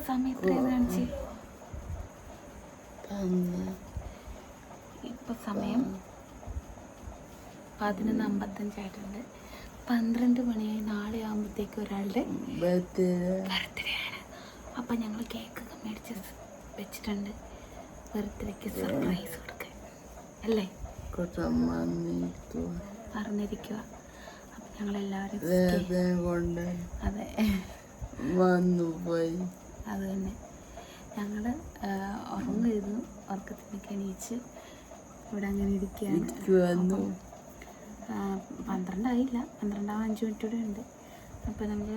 സമയം എത്രയെന്ന് കാണിച്ച്? ഇപ്പം സമയം 11:55 12 മണിയായി. നാളെ ആകുമ്പോഴത്തേക്ക് ഒരാളുടെ ബർത്ത്ഡേ ആണ്. അപ്പം ഞങ്ങൾ കേക്കൊക്കെ മേടിച്ച് വെച്ചിട്ടുണ്ട്. ബർത്ത്ഡേക്ക് സർപ്രൈസ് കൊടുക്കാൻ അല്ലേ പറഞ്ഞിരിക്കുക. അപ്പം ഞങ്ങളെല്ലാവരും അതെ വന്നുപോയി. അത് തന്നെ ഞങ്ങൾ ഉറങ്ങുന്നു. ഉറക്കത്തിനൊക്കെ എണീച്ച് ഇവിടെ അങ്ങനെ ഇരിക്കുകയാണ്. 12 ആയില്ല, 12:05 കൂടെ ഉണ്ട്. അപ്പോൾ നമ്മൾ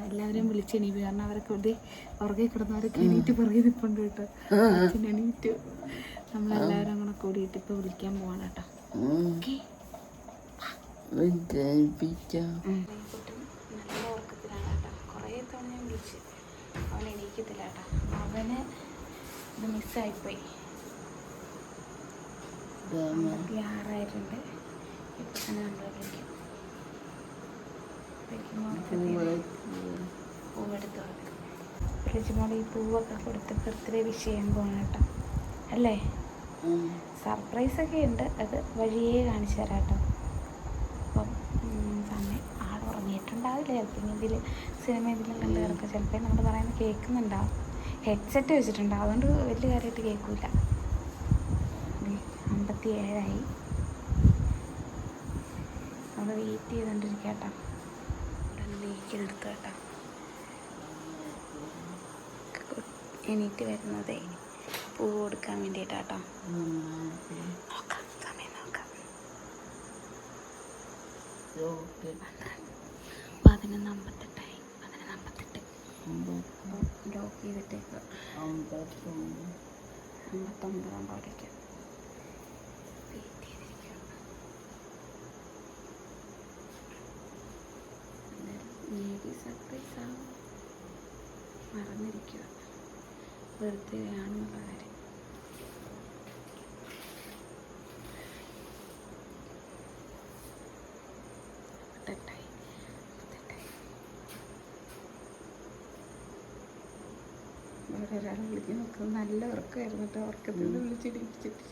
എല്ലാവരെയും വിളിച്ചെണീപ്പി. കാരണം അവരൊക്കെ ഇവിടെ ഉറങ്ങി കിടന്നവരൊക്കെ എണീറ്റ് പുറകെ നിൽപ്പുണ്ട് കേട്ടോ. എണീറ്റ് നമ്മളെല്ലാവരും അങ്ങനെ കൂടിയിട്ട് ഇപ്പോൾ വിളിക്കാൻ പോവാണ് കേട്ടോ. ഓക്കെ നല്ല ഉറക്കത്തിലാണ് കേട്ടോ. കുറേ തവണ ഞാൻ വിളിച്ച് അവൻ എണീക്കത്തില്ല കേട്ടോ. അവന് ഇത് മിസ്സായിപ്പോയി. 56 ഇപ്പം തന്നെ നമ്മൾ വിളിക്കും. പൂവെടുത്ത് വെക്കും. ഫ്രിഡ്ജിമോൾ ഈ പൂവൊക്കെ കൊടുത്ത് ബർത്ത്ഡേ വിഷ് ചെയ്യാൻ പോകണം കേട്ടോ അല്ലേ? സർപ്രൈസൊക്കെ ഉണ്ട്, അത് വഴിയേ കാണിച്ചു തരാം കേട്ടോ. അപ്പം സമയം ആൾ ഉറങ്ങിയിട്ടുണ്ടാവില്ല. ചിലപ്പോൾ ഇതിൽ സിനിമ ഇതിലും കണ്ട് കിടക്കുക. ചിലപ്പോൾ നമ്മൾ പറയുന്നത് കേൾക്കുന്നുണ്ടാവും. ഹെഡ്സെറ്റ് വെച്ചിട്ടുണ്ടാവും, അതുകൊണ്ട് വലിയ കാര്യമായിട്ട് കേൾക്കില്ല. 57 നമ്മൾ വെയിറ്റ് ചെയ്തുകൊണ്ടിരിക്കുക കേട്ടോ. എടുത്തു കേട്ടോ. എണീറ്റ് വരുന്നതേ പൂ കൊടുക്കാൻ വേണ്ടിയിട്ടാട്ടോ. നോക്കാം, സമയം നോക്കാം. 11:58 11:58 ലോക്ക് ചെയ്തിട്ടേക്ക് 59 വെയിറ്റ് ചെയ്തിരിക്കുക. മേബി സർപ്രൈസ് ആവും. മറന്നിരിക്കുക ബർത്ത്ഡേ ആണെന്നുള്ള കാര്യം. ഒരാളെ വിളിക്കാൻ നോക്കുന്നത് നല്ല ഉറക്കമായിരുന്നു കേട്ടോ. ഉറക്കത്തിൽ നിന്ന് വിളിച്ചിടിപ്പിച്ചിട്ട്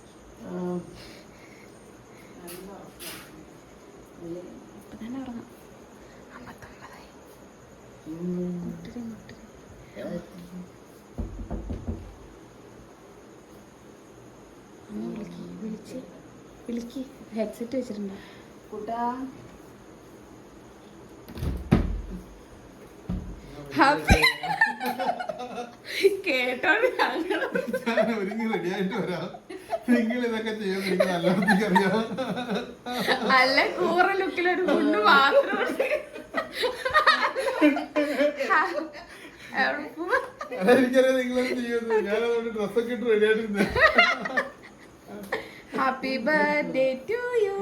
ഇപ്പം തന്നെ ഉറങ്ങാം. 59 മുട്ടിരി വിളിക്ക്. ഹെഡ്സെറ്റ് വെച്ചിട്ടുണ്ടോ കൂട്ടാ? കേട്ടോ അല്ല കൂറ ലുക്കിലൊരു മുണ്ട് മാത്രം. Happy birthday to you.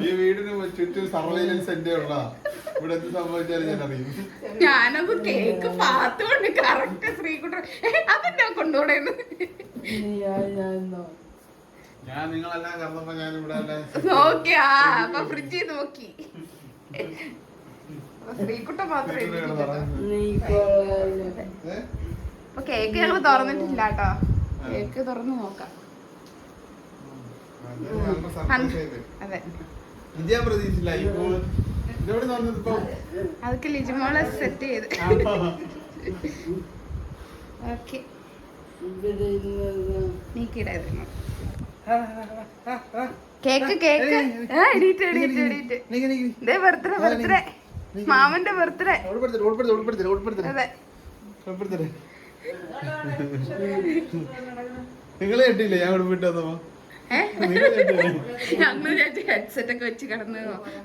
ഈ വീടിന് ചുറ്റും സർവൈലൻസ് എന്റെ ഉള്ള ഇവിടെ എന്ത് സംഭവിച്ചാലും ഞാൻ അറിയും. ഞാനത് കേക്ക് പാത്തുകൊണ്ട് കറക്റ്റ് ശ്രീകുട്ടൻ അതെന്നാ കൊണ്ടുപോടേന്ന്. ഞാൻ നിങ്ങളെല്ലാം കറന്നപ്പോ ഞാൻ ഇവിടെ നോക്കി. അപ്പൊ ഫ്രിഡ്ജിൽ നോക്കി. ശ്രീകുട്ടൻ മാത്രമേ. അപ്പൊ കേക്ക് ഞങ്ങൾ തുറന്നിട്ടില്ല കേട്ടോ. കേക്ക് തുറന്ന് നോക്കാം. അതെ അതൊക്കെ ലിജിമോളെ സെറ്റ് ചെയ്ത്. ഓക്കെ നീക്കിടായിരുന്നു കേക്ക്. കേക്ക് എണീറ്റ് ബർത്ത്ഡേ മാമന്റെ ബർത്ത്ഡേ. അതെ നിങ്ങളെ കേട്ടില്ലേ ഞാൻ ഉടുപ്പിട്ട് വന്നപ്പോ? ഞങ്ങൾ ഹെഡ്സെറ്റ് ഒക്കെ വെച്ച് കിടന്ന്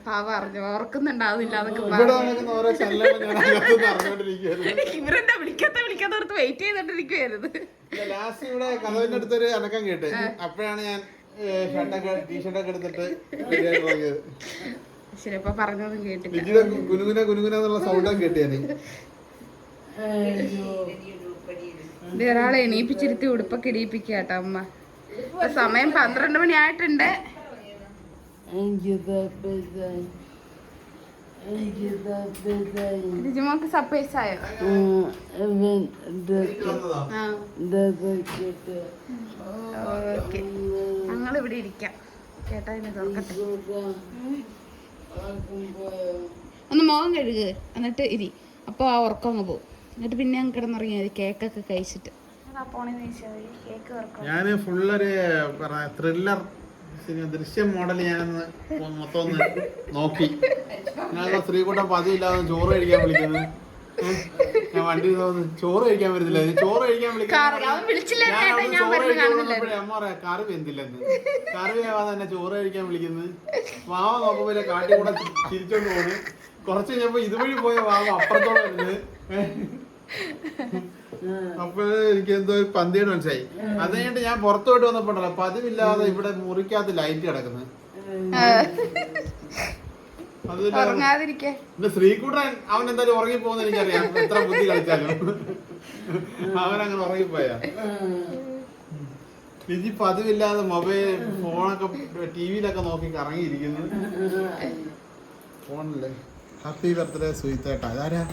പാവ അറിഞ്ഞു ഓർക്കുന്നുണ്ടാവില്ല എന്നൊക്കെ. ഇവരെന്താ വിളിക്കാത്തവർക്ക് വെയിറ്റ് ചെയ്തോണ്ടിരിക്കുവായിരുന്നു. ലാസ്റ്റ് ഇവിടെ കഥവിന്റെ അടുത്തൊരു അനക്കം കേട്ട് അപ്പോഴാണ് ഞാൻ ടീഷർട്ടൊക്കെ എടുത്തിട്ട് ശരി അപ്പൊ പറഞ്ഞതും കേട്ടില്ല. കുനുകുന എന്നുള്ള സൗണ്ടൊക്കെ കേട്ടിയാണ്. ഒരാളെ എണീപ്പിച്ചിരുത്തി ഉടുപ്പൊക്കെ ഇടിയിപ്പിക്കുക കേട്ടോ അമ്മ. സമയം 12 മണി ആയിട്ടുണ്ട്. ലിജിമോക്ക് സർപ്രൈസ് ആയോ? ഓക്കെ, ഞങ്ങളിവിടെ ഇരിക്കാം. കേട്ടാ ഇനി തുറക്കട്ടെ. ഒന്ന് മുഖം കഴുകുക, എന്നിട്ട് ഇരി. അപ്പോൾ ആ ഉറക്കം അങ്ങ് പോകും. എന്നിട്ട് പിന്നെ അങ്ങ് കിടന്നുറങ്ങിയാൽ കേക്കൊക്കെ കഴിച്ചിട്ട്. ഞാൻ ഫുള്ളൊരു ത്രില്ലർ ദൃശ്യം മോഡൽ ഞാനൊന്ന് മൊത്തം ഒന്ന് നോക്കി. ഞാൻ ശ്രീകുട്ടൻ പതിവില്ലാതെ ചോറ് കഴിക്കാൻ വിളിക്കുന്നത്. ഞാൻ വണ്ടി ചോറ് കഴിക്കാൻ വരുന്നില്ല. ചോറ് കഴിക്കാൻ വിളിക്കുന്നത് അമ്മ പറയാ കറി വെന്തില്ലെന്ന്. കറി വേവാതെ തന്നെ ചോറ് കഴിക്കാൻ വിളിക്കുന്നത്. വാവ നോക്കുമ്പോ കാട്ടി കൂടെ ചിരിച്ചോണ്ട് പോകുന്നു. കുറച്ച് കഴിഞ്ഞപ്പോ ഇതുവഴി പോയ വാവ അപ്പുറത്തോടെ വരുന്നത്. അപ്പൊ എനിക്ക് എന്തോ ഒരു പന്തിയോട് മനസ്സിലായി. അത് കഴിഞ്ഞിട്ട് ഞാൻ പുറത്തോട്ട് വന്നപ്പോണ്ടല്ലോ പതിവില്ലാതെ ഇവിടെ മുറിക്കകത്ത് ലൈറ്റ് കിടക്കുന്നത്. ശ്രീകുട്ടൻ അവൻ എന്തായാലും ഉറങ്ങി പോകുന്ന എനിക്കറിയാം. എത്ര ബുദ്ധി കളിച്ചാലും അവനങ്ങനെ ഉറങ്ങിപ്പോയാ. ലിജി പതിവില്ലാതെ മൊബൈൽ ഫോണൊക്കെ ടിവിയിലൊക്കെ നോക്കി കറങ്ങിയിരിക്കുന്നു. ഫോണില്ലേ ഹാപ്പി ബർത്ത്ഡേ സുഹിത്തേട്ടാ. ഇതാരാ?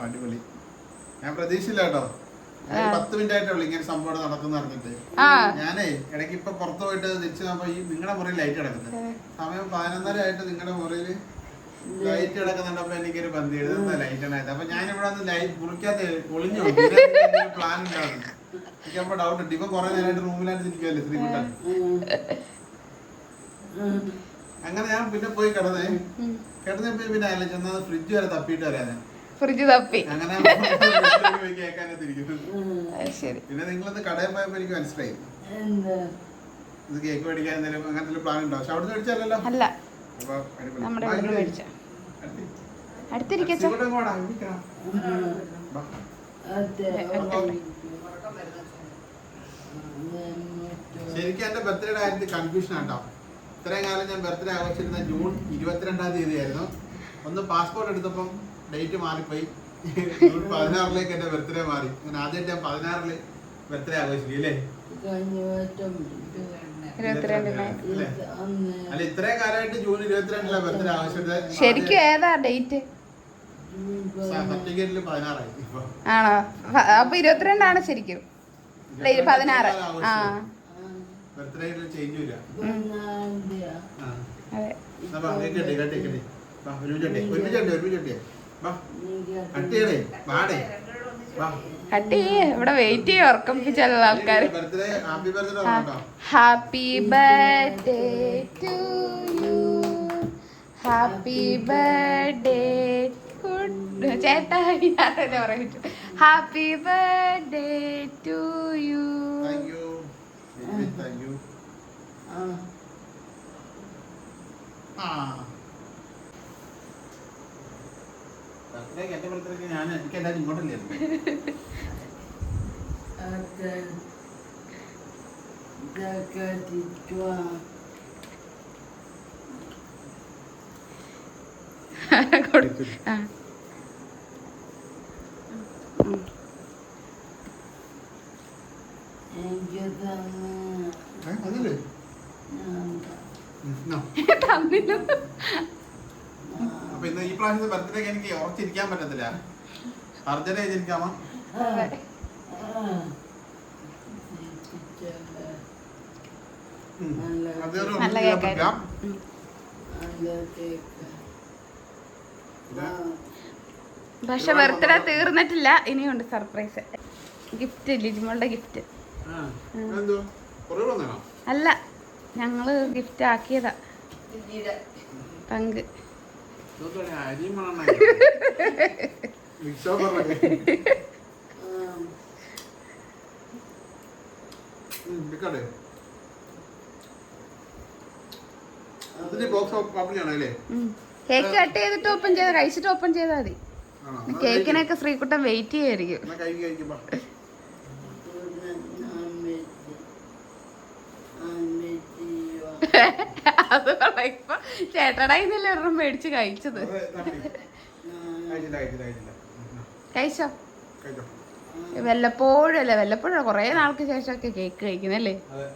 അടിപൊളി. ഞാൻ പ്രതീക്ഷിച്ചില്ല കേട്ടോ. 10 മിനിറ്റ് ആയിട്ടുള്ളൂ ഇങ്ങനെ സംഭവം നടക്കുന്ന അറിഞ്ഞിട്ട്. ഞാനേ ഇടയ്ക്ക് ഇപ്പൊ പുറത്തു പോയിട്ട് തിരിച്ചു നോക്കുമ്പോ ഈ നിങ്ങളുടെ മുറിയിൽ ലൈറ്റ് കിടക്കുന്നത്. സമയം 11:30 ആയിട്ട് നിങ്ങളുടെ മുറിയിൽ ലൈറ്റ് കിടക്കുന്നുണ്ടപ്പോ എനിക്കൊരു പന്തി എഴുതുന്ന ലൈറ്റ് ആണ്. അപ്പൊ ഞാൻ ഇവിടെ വന്ന് ലൈറ്റ് മുറിക്കാത്ത ഒളിഞ്ഞു പ്ലാൻ ഉണ്ടായിരുന്നു. എനിക്കപ്പോ ഡൗട്ട് ഉണ്ട്. ഇപ്പൊ കുറെ നേരമായിട്ട് റൂമിലായിട്ട് ഇരിക്കുവല്ലേ ശ്രീകുട്ടൻ. അങ്ങനെ ഞാൻ പിന്നെ പോയി കിടന്നപ്പോ പിന്നെ ആലോചിച്ചു ഫ്രിഡ്ജ് വരെ തപ്പിയിട്ട് വരാൻ. ഫ്രിഡ്ജ് തപ്പി അങ്ങനെ കേൾക്കാനെത്തിരിക്കുന്നു. പിന്നെ നിങ്ങളത് കടയിൽ പോയപ്പോ എനിക്ക് മനസ്സിലായി ഇത് കേക്ക് മേടിക്കാൻ എന്തെങ്കിലും അങ്ങനത്തെ പ്ലാൻ ഉണ്ടോ? പക്ഷെ അവിടെ മേടിച്ചല്ലോ. അല്ല, നമ്മുടെ അടുത്തിരിക്കും. ശരിക്കും എന്റെ ബർത്ത്ഡേയുടെ കാര്യത്തിൽ കൺഫ്യൂഷൻ ആട്ടോ. ഇത്രയും കാലം ഞാൻ ബർത്ത്ഡേ ആഘോഷിച്ചിരുന്ന ജൂൺ 22-ാം തീയതി ആയിരുന്നു. ഒന്ന് പാസ്പോർട്ട് എടുത്തപ്പം ഡേറ്റ് മാറിപ്പോയി. ജൂൺ 16-ലേക്ക് എന്റെ ബർത്ത്ഡേ മാറി. അങ്ങനെ ആദ്യമായിട്ട് ഞാൻ 16-ല് ബർത്ത്ഡേ ആഘോഷിക്കും അല്ലേ? അല്ല, ഇത്രയും കാലമായിട്ട് ജൂൺ 22-ലാണ് ബർത്ത്ഡേ ആഘോഷിച്ചത്. ശരിക്കും ഏതാ ഡേറ്റ്? സർട്ടിഫിക്കറ്റില് 16 ആണോ? അപ്പൊ 22 ശരിക്കും. 16. ബർത്ത്ഡേ ചേഞ്ച് ഇല്ല. കട്ടി ഇവിടെ വെയിറ്റ് ചെയ്യും ഉറക്കപ്പിച്ചുള്ള ആൾക്കാര്. Happy birthday to you, happy birthday ചേട്ടാ. ഞാനെന്നെ പറയാൻ ഹാപ്പി ബർത്ത്ഡേ ടു യു. ഞാൻ എനിക്ക് എല്ലാവരും ഇങ്ങോട്ടല്ലേ അപ്പൊ ഇന്ന് ഈ പ്രാവശ്യത്തെ ബർത്ത്ഡേക്ക് എനിക്ക് ഉറച്ചിരിക്കാൻ പറ്റത്തില്ല. അർജന്റ് ചെയ്തിരിക്കാമോ? പക്ഷെ ബർത്ത്ഡേ തീർന്നിട്ടില്ല, ഇനിയുണ്ട് സർപ്രൈസ്. Gift, ലിജിമോളുടെ gift. അല്ല, ഞങ്ങള് ഗിഫ്റ്റ് ആക്കിയതാ. പങ്ക് കേക്ക് കട്ട് ചെയ്തിട്ട് ഓപ്പൺ ചെയ്താ, കഴിച്ചിട്ട് ഓപ്പൺ ചെയ്താൽ മതി. കേക്കിനൊക്കെ ശ്രീകുട്ടൻ വെയിറ്റ് ചെയ്യായിരിക്കും. അത് ഇപ്പൊ ചേട്ടടാ ഇന്നല്ലേ ഒരെണ്ണം മേടിച്ച് കഴിച്ചത്. കഴിച്ചോ? കഴിച്ചോ. വല്ലപ്പോഴും അല്ലേ, വല്ലപ്പോഴും കുറേ നാൾക്ക് ശേഷമൊക്കെ കേക്ക് കഴിക്കുന്നല്ലേ. അതെ,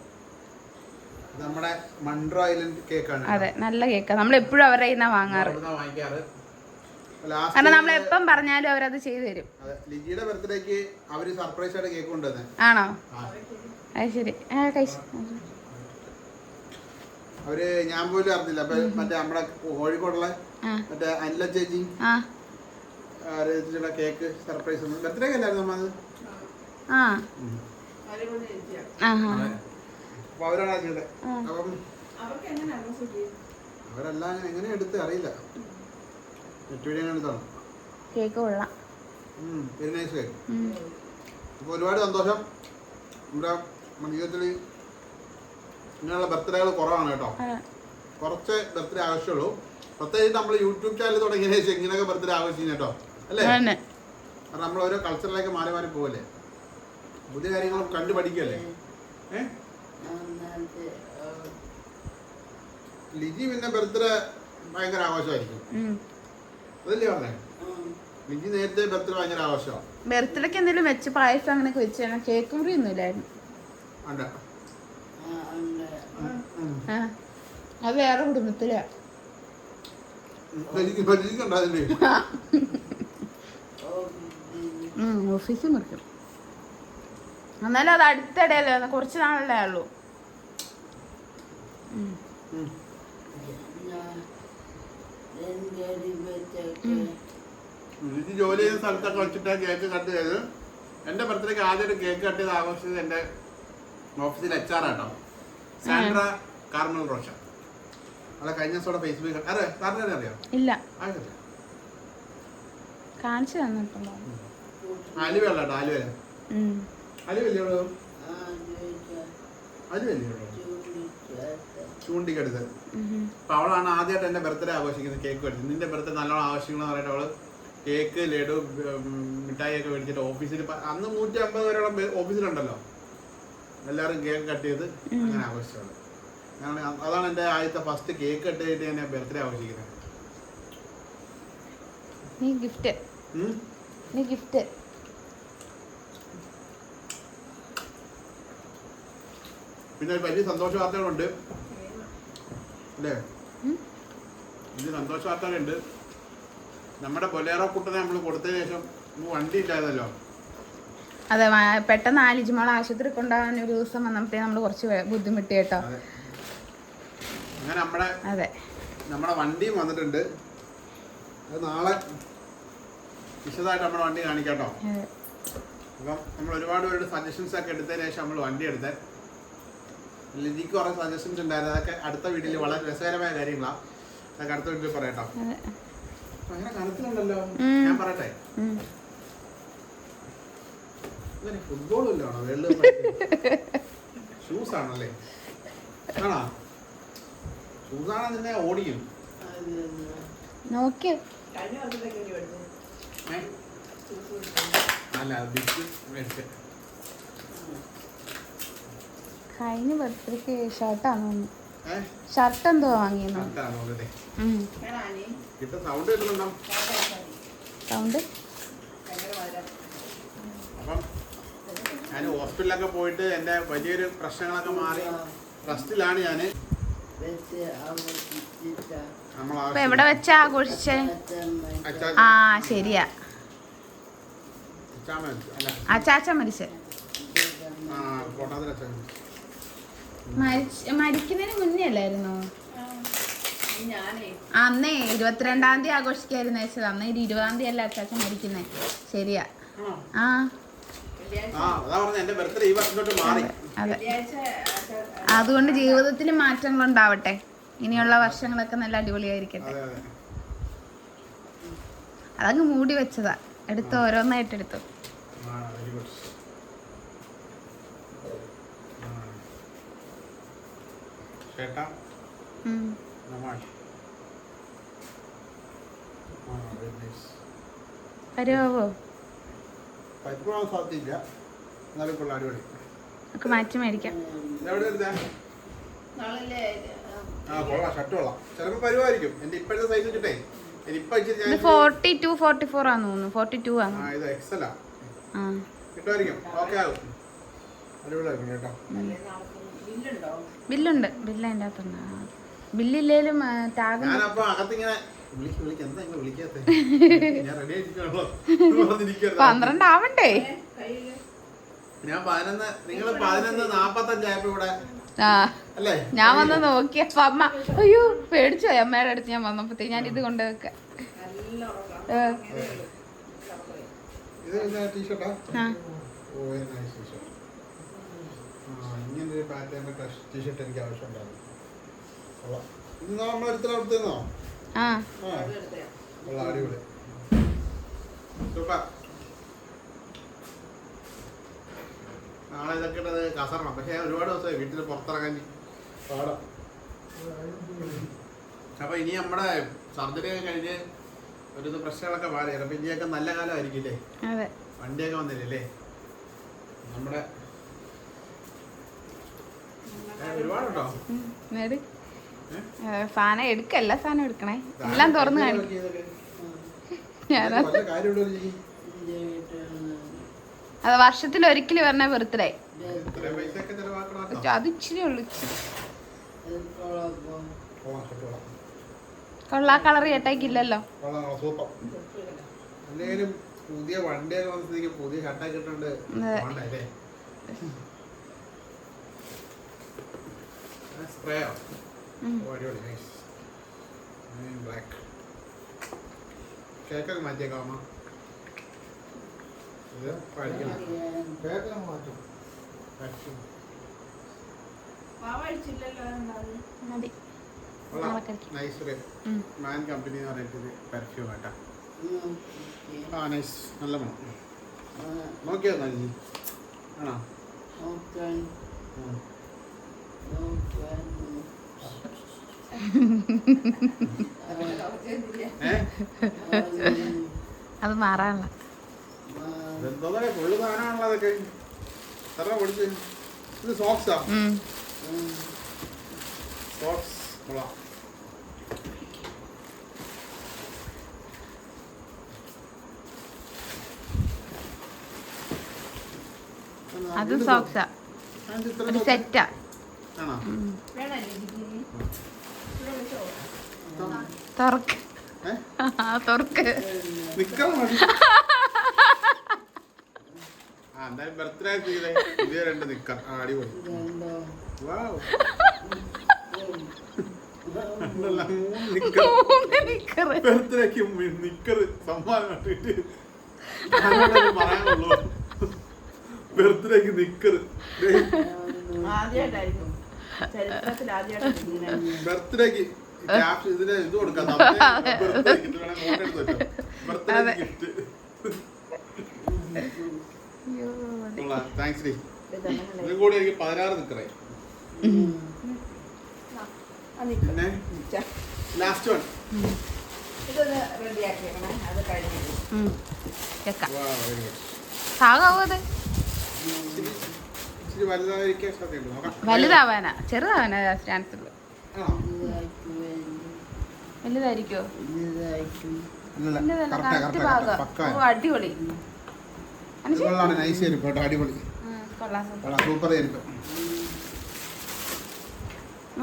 നമ്മുടെ മൺട്രോ ഐലൻഡ് കേക്കാണ്. അതെ, നല്ല കേക്കാണ്. നമ്മൾ എപ്പോഴും അവരുടെ കയ്യിൽ നിന്നാണ് വാങ്ങാറ്. വാങ്ങിക്കാറ്. കാരണം നമ്മൾ എപ്പം പറഞ്ഞാലും അവരത് ചെയ്തു തരും. ലിജിയുടെ ബർത്ത്ഡേക്ക് അവര് സർപ്രൈസ് ആയിട്ട് കേക്ക് കൊണ്ടുവന്നേ. ആണോ? അത് ശരി. അവര് ഞാൻ പോലും അറിഞ്ഞില്ല. അപ്പൊ മറ്റേ നമ്മുടെ കോഴിക്കോടുള്ള മറ്റേ അനില ചേച്ചി കേക്ക് സർപ്രൈസ് ബർത്ത്ഡേക്ക് അല്ലായിരുന്നു നമ്മത്. അപ്പൊ അവരാണ് ചെയ്തത്. അപ്പം അവരെല്ലാം എങ്ങനെ എടുത്ത് അറിയില്ല. കേക്ക് കൊള്ളാം. Very nice cake. അപ്പൊ ഒരുപാട് സന്തോഷം. നമ്മുടെ ജീവിതത്തിൽ ഇങ്ങനെയുള്ള ബർത്ത്ഡേകൾ കുറവാണ് കേട്ടോ. കുറച്ച് ബർത്ത്ഡേ ആവശ്യമുള്ളൂ. പ്രത്യേകിച്ച് നമ്മൾ യൂട്യൂബ് ചാനൽ തുടങ്ങിയ ശേഷം ഇങ്ങനെയൊക്കെ ബർത്ത്ഡേ ആവശ്യം കേട്ടോ, അല്ലേ? കാരണം നമ്മൾ ഓരോ കൾച്ചറിലേക്ക് മാറി മാറി പോവല്ലേ, പുതിയ കാര്യങ്ങൾ കണ്ടു പഠിക്കല്ലേ. ലിജി പിന്നെ ബർത്ത്ഡേ ഭയങ്കര ആഘോഷമായിരിക്കും, അതല്ലേ പറഞ്ഞേ? ലിജി നേരത്തെ ബർത്ത്ഡേ ഭയങ്കര ആഘോഷമാണ്. ബർത്ത്ഡേക്ക് എന്തെങ്കിലും വെച്ച് പായസം അങ്ങനെയൊക്കെ വെച്ച് കേക്ക് മുറി ഒന്നും ഇല്ലായിരുന്നു. അത് വേറെ കുടുംബത്തിലാ. ഓഫീസിൽ മുറിക്കും. എന്നാലും അത് അടുത്തിടയല്ലേ, കുറച്ച് നാളല്ലേ ഉള്ളൂ. ജോലി ചെയ്യുന്ന സ്ഥലത്തൊക്കെ വെച്ചിട്ട് കേക്ക് കട്ട് ചെയ്ത് എന്റെ ബർത്ത്ഡേക്ക് ആദ്യമായിട്ട് കേക്ക് കട്ട് ചെയ്ത് ആഘോഷിച്ചത് എന്റെ ഓഫീസിൽ HR ആട്ടോ, സാൻഡ്ര കാർമൽ റോഷ. അല്ല, കഴിഞ്ഞ ദിവസം ഫേസ്ബുക്കിൽ സാറിനെ അറിയാം? ഇല്ല, കാണിച്ചു തന്നിട്ടുണ്ടോ? ആലുവല്ല കേട്ടോ, ആലുവല്ല. ആലുവല്ലേ ചൂണ്ടിക്കടുത്ത്. അപ്പൊ അവളാണ് ആദ്യമായിട്ട് എന്റെ ബർത്ത്ഡേ ആഘോഷിക്കുന്നത്, കേക്ക് മേടിച്ചത്. നിന്റെ ബർത്ത്ഡേ നല്ലോണം ആഘോഷിക്കണം പറഞ്ഞിട്ട് അവള് കേക്ക്, ലഡു, മിഠായി ഒക്കെ മേടിച്ചിട്ട് ഓഫീസിൽ അന്ന് 150 വരെയോളം ഓഫീസിലുണ്ടല്ലോ, എല്ലാവരും കേക്ക് കട്ട് ചെയ്ത് അങ്ങനെ ആഘോഷിച്ചോളൂ. അതാണ് എന്റെ ആദ്യത്തെ ഫസ്റ്റ് കേക്ക് കട്ട് ചെയ്തിട്ട് ഞാൻ ബർത്ത്ഡേ ആഘോഷിക്കുന്നത്. പിന്നെ വലിയ സന്തോഷ വാർത്തകളുണ്ട് അല്ലേ? വലിയ സന്തോഷ വാർത്തകളുണ്ട്. നമ്മുടെ ബൊലേറോ കുട്ടനെ നമ്മൾ കൊടുത്തതിന് ശേഷം വണ്ടി ഇല്ലാതല്ലോ. അതെ, പെട്ടെന്ന് ആലിജിമോൾ ആശുപത്രി കൊണ്ടുപോകാൻ ഒരു ദിവസം വന്നപ്പോഴത്തേ നമ്മൾ കുറച്ച് ബുദ്ധിമുട്ടി കേട്ടോ. അങ്ങനെ നമ്മുടെ വണ്ടിയും വന്നിട്ടുണ്ട്. അത് നാളെ വിശദമായിട്ട് നമ്മുടെ വണ്ടി കാണിക്കാട്ടോ. അപ്പം നമ്മൾ ഒരുപാട് പേരുടെ സജഷൻസ് ഒക്കെ എടുത്തതിന് ശേഷം നമ്മൾ വണ്ടി എടുത്തത്. ലിജിക്ക് കുറെ സജഷൻസ് ഉണ്ടായിരുന്നു, അതൊക്കെ അടുത്ത വീട്ടിൽ വളരെ രസകരമായ കാര്യങ്ങളാണ്. അതൊക്കെ അടുത്ത വീട്ടിൽ പറയട്ടോ. അങ്ങനെ കനത്തിലുണ്ടല്ലോ, ഞാൻ പറയട്ടെ. ഫുട്ബോളും ഇല്ലാണോ വേൾഡ് കപ്പ്? ഷൂസ് ആണല്ലേ? ആണോ? ഷൂസ് ആണോ നിന്നെ ഓടിക്കും? അല്ല, ബിഗ് മേടിച്ചേ. കഴിഞ്ഞ ബർത്ത്ഡേക്ക് ഷർട്ടാണോ? ഷർട്ട് എന്തോ വാങ്ങിയെന്നോ? സൗണ്ട് അപ്പം ഞാൻ ഹോസ്പിറ്റലിലൊക്കെ പോയിട്ട് എൻ്റെ വലിയൊരു പ്രശ്നങ്ങളൊക്കെ മാറി റെസ്റ്റിലാണ് ഞാൻ. എവിടെ വെച്ചാ ആഘോഷിച്ചേ? ആ, ശരിയാ, അച്ചാച്ച മരിച്ചേ. മരിക്കുന്നതിന് മുന്നേ അല്ലായിരുന്നോ? അന്നേ 22-ാം തീയതി ആഘോഷിക്കായിരുന്നു വെച്ചത്. അന്ന് 20-ാം തീയതി അല്ല അച്ചാച്ച മരിക്കുന്നേ. ശരിയാ. അതെ, അതുകൊണ്ട് ജീവിതത്തിൽ മാറ്റങ്ങൾ ഉണ്ടാവട്ടെ. ഇനിയുള്ള വർഷങ്ങളൊക്കെ നല്ല അടിപൊളിയായിരിക്കട്ടെ. അതങ്ങ് മൂടി വെച്ചതാ, എടുത്ത് ഓരോന്നായിട്ട് എടുത്തു. വരുവോ? ഒക്കെ മാറ്റി മേടിക്കാം. 42-44 ആന്ന് തോന്നുന്നു. 42 ആണ്. ആ കിട്ടുമായിരിക്കും. ഓക്കെ ആകും. അടിപൊളിയായിരിക്കും കേട്ടോ. ബില്ലുണ്ട്. ബില്ല് അതിൻ്റെ അകത്തുണ്ട്. ബില്ലില്ലേലും ടാഗ് ഞാനപ്പോ അകത്തിങ്ങനെ എന്താ നിങ്ങൾ വിളിക്കാത്തെ? ഞാൻ റെഡി ആയിരിക്കണല്ലോ 12 ആവണ്ടേ? ഞാൻ 11 നിങ്ങൾ 11:45 ആയപ്പോ ഇവിടെ ആ അല്ലേ ഞാൻ വന്ന് നോക്കിയപ്പോ അമ്മ അയ്യോ പേടിച്ചു പോയി. അമ്മയുടെ അടുത്ത് ഞാൻ വന്നപ്പോഴത്തേക്ക് ഞാൻ ഇത് കൊണ്ടുവെക്കാം. ഇത് ടീഷർട്ടാ? ആ ഓ നൈസ് ടീഷർട്ട്. ഇങ്ങനൊരു പാറ്റേൺ ടീഷർട്ട് എനിക്ക് ആവശ്യമുണ്ടായിരുന്നു. ഇത് നമ്മൾ എടുത്തോ? ആ അടിപൊളി സൂപ്പർ. നാളെ ഇതൊക്കെ ഇട്ടത് കസറണം. പക്ഷേ ഒരുപാട് ദിവസമായി വീട്ടിൽ പുറത്തിറങ്ങാൻ പാടാം. അപ്പൊ ഇനി നമ്മുടെ സർജറി ഒക്കെ കഴിഞ്ഞ് ഒരു പ്രശ്നങ്ങളൊക്കെ മാറി. അപ്പൊ ഇനിയൊക്കെ നല്ല കാലമായിരിക്കില്ലേ? വണ്ടിയൊക്കെ വന്നില്ലേ നമ്മുടെ? ഒരുപാടുണ്ടോ? സാധനം എടുക്കല്ല, സാധനം എടുക്കണേ. എല്ലാം തുറന്ന് കാണിക്കും. അത് വർഷത്തിൽ ഒരിക്കലും വരണ ബർത്ത്ഡേ. അത് ഇച്ചിരി ഉള്ളു. കൊള്ളാ കളർ ചേട്ടായിക്കില്ലല്ലോ. പുതിയ വണ്ടിയൊക്കെ വന്നതിലേക്ക് പുതിയ ഷർട്ടൊക്കെ ഇട്ടുണ്ട്. സ്പ്രേയോ? അടിപൊളി നൈസ് ബ്ലാക്ക്. കേക്കൊക്കെ മാറ്റിയേക്കാമോ? ഇത് പഠിക്കണം. കേക്കൊക്കെ മാറ്റും. നൈസ് മാൻ കമ്പനി എന്ന് പറഞ്ഞിട്ട് പെർഫ്യൂം കേട്ടോ. ആ നൈസ് നല്ല മണം. നോക്കിയോ നൽകി ആണോ? അത് മാറാനുള്ള എന്തോ ഫുള്ള് സാധനമാണല്ലോ അതൊക്കെ. എത്ര പഠിച്ചു? ഇത് സോക്സാ? സോക്സ് കൊള്ളാം. അത് സോക്സാ, ഒരു സെറ്റാ. ആണോ? തുറക്ക് തുറക്ക്. എന്തായാലും ബർത്ത്ഡേ പുതിയ 2 നിക്കർ. അടിപൊളി. ബർത്ത്ഡേക്ക് നിക്കർ സമ്മാനം കണ്ടിട്ട് പറയാനുള്ളൂ. ബർത്ത്ഡേക്ക് നിക്കർ ബർത്ത്ഡേക്ക് ഇതിന് ഇത് കൊടുക്കാം. Birthday gift. Thanks D. ഇതും കൂടി എനിക്ക് 16 നിക്കറായി. പിന്നെ ലാസ്റ്റ് വൺ വലുതാവാനാ ചെറുതാവാനാ ചാൻസ് ഉള്ളു. വലുതായിരിക്കോ? അടിപൊളി. സൂപ്പർ.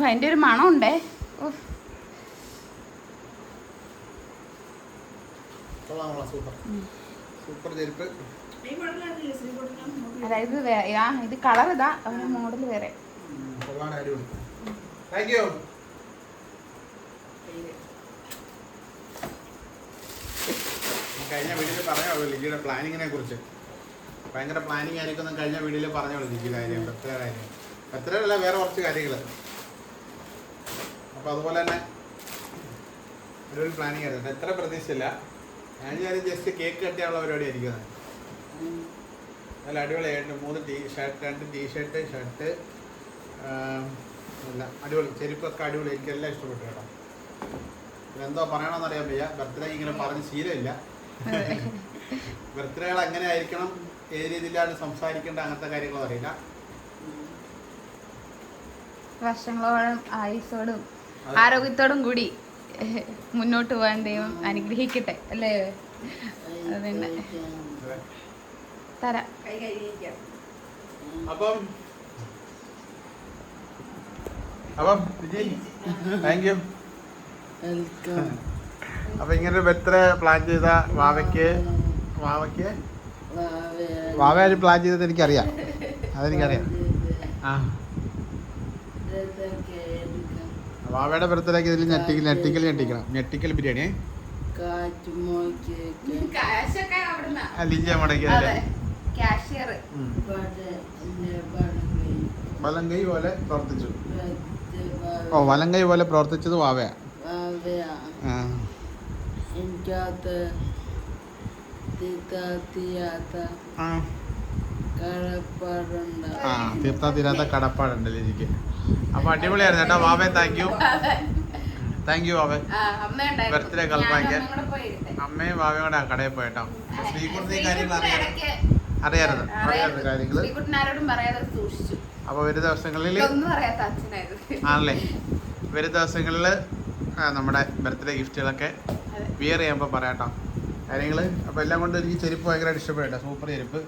അതിന്റെ ഒരു മണം ഉണ്ടേ. അതായത് ഇത് കളർ ഇതാ, അവന് മോഡൽ വേറെ. കഴിഞ്ഞ വീഡിയോയിൽ പറയാമല്ലോ ലിജിയുടെ പ്ലാനിങ്ങിനെ കുറിച്ച്. ഭയങ്കര പ്ലാനിങ് ആയിരിക്കും കഴിഞ്ഞ വീഡിയോയിൽ പറഞ്ഞോളൂ ലിജി കാര്യം, ബർത്ത്ഡേ കാര്യം. ബർത്ത്ഡേ അല്ല, വേറെ കുറച്ച് കാര്യങ്ങൾ. അപ്പോൾ അതുപോലെ തന്നെ ഒരു പ്ലാനിങ് ആയിരുന്നു. എത്ര പ്രതീക്ഷയില്ല. ഞാൻ ജസ്റ്റ് കേക്ക് കട്ടിയുള്ള പരിപാടി ആയിരിക്കുന്നത്. നല്ല അടിപൊളിയായിട്ട് 3 ടീഷർട്ട്, 2 ടീഷർട്ട്, ഷർട്ട് എല്ലാം അടിപൊളി. ചെരുപ്പൊക്കെ അടിപൊളി. എനിക്കെല്ലാം ഇഷ്ടപ്പെട്ടു കേട്ടോ. എന്തോ പറയണമെന്നറിയാൻ വയ്യ. ബർത്ത്ഡേ ഇങ്ങനെ പറഞ്ഞ് ശീലമില്ല. ബർത്ത്ഡേകൾ എങ്ങനെ ആയിരിക്കണം, ഏത് രീതിയിലാണ് സംസാരിക്കേണ്ട, അങ്ങനത്തെ കാര്യങ്ങളൊന്നും അറിയില്ല. വർഷങ്ങളോളം ആയുസോടും ആരോഗ്യത്തോടും കൂടി മുന്നോട്ട് പോകാൻ ദൈവം അനുഗ്രഹിക്കട്ടെ അല്ലേ? അതന്നെ. തരാം. അപ്പം താങ്ക് യു. അപ്പൊ ഇങ്ങനെ ബർത്ത്ഡേ പ്ലാൻ ചെയ്ത വാവയ്ക്ക് വാവയാര് പ്ലാൻ ചെയ്തത് എനിക്കറിയാം, അതെനിക്കറിയാം. ആ വാവയുടെ ബർത്ത്ഡേക്ക് ഇതിൽ ഞെട്ടിക്കൽ ബിരിയാണി ലിജ മടക്കി വലങ്കൈ പോലെ പ്രവർത്തിച്ചു. ഓ വലങ്കൈ പോലെ പ്രവർത്തിച്ചത് വാവയാ. തീർത്താ തീരാത്ത കടപ്പാടുണ്ട് ലിജിക്ക്. അപ്പൊ അടിപൊളിയായിരുന്നു കേട്ടോ വാവേ. താങ്ക് യു വാവേ. ബർത്ത്ഡേ കളറാക്കിയ അമ്മയും വാവയും കൂടെ കടയിൽ പോയിട്ടോ. ശ്രീകുട്ടി കാര്യങ്ങൾ അറിയാറുണ്ട് കാര്യങ്ങള്. അപ്പൊ വരും ദിവസങ്ങളിൽ ആണല്ലേ, വരും ദിവസങ്ങളിൽ നമ്മുടെ ബർത്ത്ഡേ ഗിഫ്റ്റുകളൊക്കെ വിയർ ചെയ്യുമ്പോൾ പറയാട്ടോ കാര്യങ്ങൾ. അപ്പോൾ എല്ലാം കൊണ്ട് എനിക്ക് ചെരുപ്പ് ഭയങ്കരമായിട്ട് ഇഷ്ടപ്പെട്ടോ. സൂപ്പർ ചെരുപ്പ്.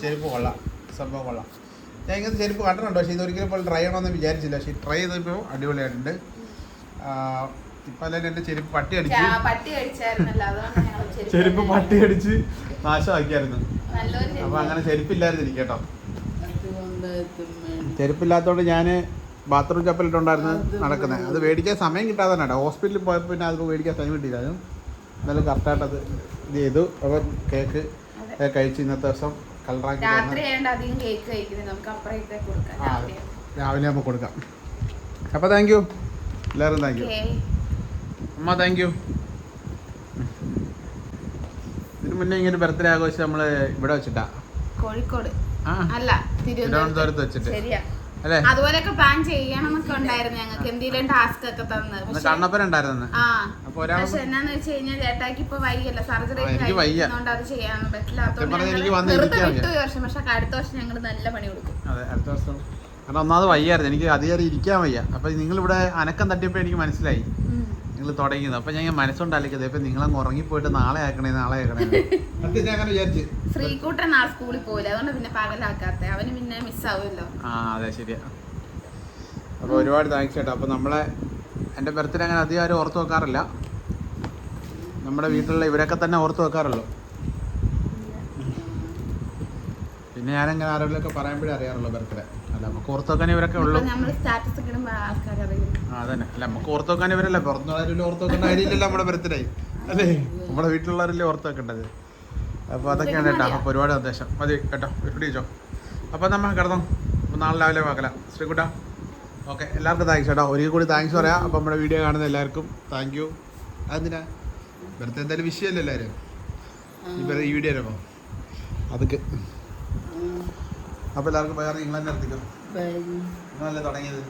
ചെരുപ്പ് കൊള്ളാം, സംഭവം കൊള്ളാം. ഞാൻ ഇങ്ങനത്തെ ചെരുപ്പ് കണ്ടിട്ടുണ്ടോ, പക്ഷേ ഇതൊരിക്കലും ഇപ്പോൾ ട്രൈ ചെയ്യണമെന്ന് വിചാരിച്ചില്ല. പക്ഷേ ട്രൈ ചെയ്തപ്പോൾ അടിപൊളിയായിട്ടുണ്ട്. ഇപ്പം അല്ലേ എൻ്റെ ചെരുപ്പ് പട്ടി അടിച്ച് നാശമാക്കിയായിരുന്നു. അപ്പോൾ അങ്ങനെ ചെരുപ്പില്ലായിരുന്നു എനിക്ക് കേട്ടോ. ചെരുപ്പില്ലാത്തതുകൊണ്ട് ഞാൻ ബാത്റൂം ചപ്പലിട്ടുണ്ടായിരുന്നു നടക്കുന്നത്. അത് മേടിക്കാൻ സമയം കിട്ടാതെ കേട്ടോ. ഹോസ്പിറ്റലിൽ പോയപ്പോൾ പിന്നെ അത് മേടിക്കാൻ സമയം കിട്ടിയില്ല. എന്നാലും കറക്റ്റായിട്ട് അത് ഇത് ചെയ്തു. അപ്പോൾ കേക്ക് കഴിച്ച് ഇന്നത്തെ ദിവസം കളറാക്കി രാവിലെ ആകുമ്പോൾ കൊടുക്കാം. അപ്പോൾ താങ്ക് യു എല്ലാവരും. താങ്ക് യു അമ്മ. Thank you. ഇതിന് മുന്നേ ഇങ്ങനെ ബർത്ത്ഡേ ആഘോഷിച്ച് നമ്മൾ ഇവിടെ വെച്ചിട്ടാ കോഴിക്കോട് അല്ല തിരുവനന്തപുരത്ത് വെച്ചിട്ട് അല്ലേ. അതുപോലെയൊക്കെ പ്ലാൻ ചെയ്യണമെന്നൊക്കെ ഉണ്ടായിരുന്നു ഞങ്ങൾക്ക്. എന്തെങ്കിലും ടാസ്ക് ഒക്കെ തന്ന് കണ്ണപ്പനുണ്ടായിരുന്നു. പക്ഷെ എന്നാന്ന് വെച്ച് കഴിഞ്ഞാൽ ചേട്ടാക്ക് ഇപ്പൊ വയ്യല്ല, സർജറി കഴിഞ്ഞുകൊണ്ട് അത് ചെയ്യാൻ പറ്റില്ല. പക്ഷെ അടുത്ത വർഷം ഞങ്ങൾ നല്ല പണി കൊടുക്കും. അതെ, അടുത്ത വർഷം. കാരണം ഒന്നാമത് വയ്യായിരുന്നു, എനിക്ക് അധികം ഇരിക്കാൻ വയ്യ. അപ്പൊ നിങ്ങളിവിടെ അനക്കം തട്ടിയപ്പോൾ എനിക്ക് മനസ്സിലായി നിങ്ങൾ തുടങ്ങിയത്. അപ്പൊ ഞാൻ മനസ്സുണ്ടാലിക്കത് ഇപ്പൊ നിങ്ങളങ്ങ് ഉറങ്ങിപ്പോയിട്ട് നാളെ ആക്കണേ അങ്ങനെ വിചാരിച്ചു. ശ്രീകുട്ടൻ നാളെ സ്കൂളിൽ പോയില്ല, അതുകൊണ്ട് പിന്നെ പകലാക്കാത്ത അവന് പിന്നെ മിസ്സാവുമല്ലോ. അതെ ശരിയാ. അപ്പോൾ ഒരുപാട് താങ്ക്സ് ചേട്ടാ. അപ്പോൾ നമ്മളെ എൻ്റെ ബർത്ത്ഡേ അങ്ങനെ അധികം ആരും ഓർത്ത് വെക്കാറില്ല. നമ്മുടെ വീട്ടിലുള്ള ഇവരൊക്കെ തന്നെ ഓർത്ത് വെക്കാറുള്ളൂ. പിന്നെ ഞാനങ്ങനെ ആരോടൊക്കെ പറയുമ്പോഴേ അറിയാറുള്ളൂ ബർത്ത്ഡേ. അല്ല നമുക്ക് ഓർത്ത് വെക്കാൻ ഇവരൊക്കെ ഉള്ളൂ. അതന്നെ, അല്ല നമുക്ക് ഓർത്ത് വെക്കാൻ ഇവരല്ല. പുറത്തുള്ളവരെല്ലാം ഓർത്ത് വെക്കേണ്ട കാര്യമില്ലല്ലോ നമ്മുടെ ബർത്ത്ഡേ അല്ലേ. നമ്മുടെ വീട്ടിലുള്ളവരല്ലേ ഓർത്ത് വെക്കേണ്ടത്. അപ്പോൾ അതൊക്കെയാണ് കേട്ടോ. അപ്പോൾ ഒരുപാട് സന്ദേശം മതി കേട്ടോ, പിടിച്ചോ. അപ്പോൾ നമ്മൾ കിടന്നോ. അപ്പോൾ നാളെ രാവിലെ വാക്കലാം ശ്രീകുട്ടാ. ഓക്കെ, എല്ലാവർക്കും താങ്ക്സ് കേട്ടോ. ഒരിക്കൽ കൂടി താങ്ക്സ് പറയാം. അപ്പോൾ നമ്മുടെ വീഡിയോ കാണുന്ന എല്ലാവർക്കും താങ്ക് യു. അതെന്തിനാ ബർത്ത്ഡേ എന്തായാലും വിഷയമല്ലോ എല്ലാവരും ഈ വീഡിയോ വരുമ്പോൾ അതൊക്കെ. അപ്പോൾ എല്ലാവർക്കും വേറെ നിങ്ങൾ തന്നെ നിർത്തിക്കും. നിങ്ങളല്ലേ തുടങ്ങിയത്.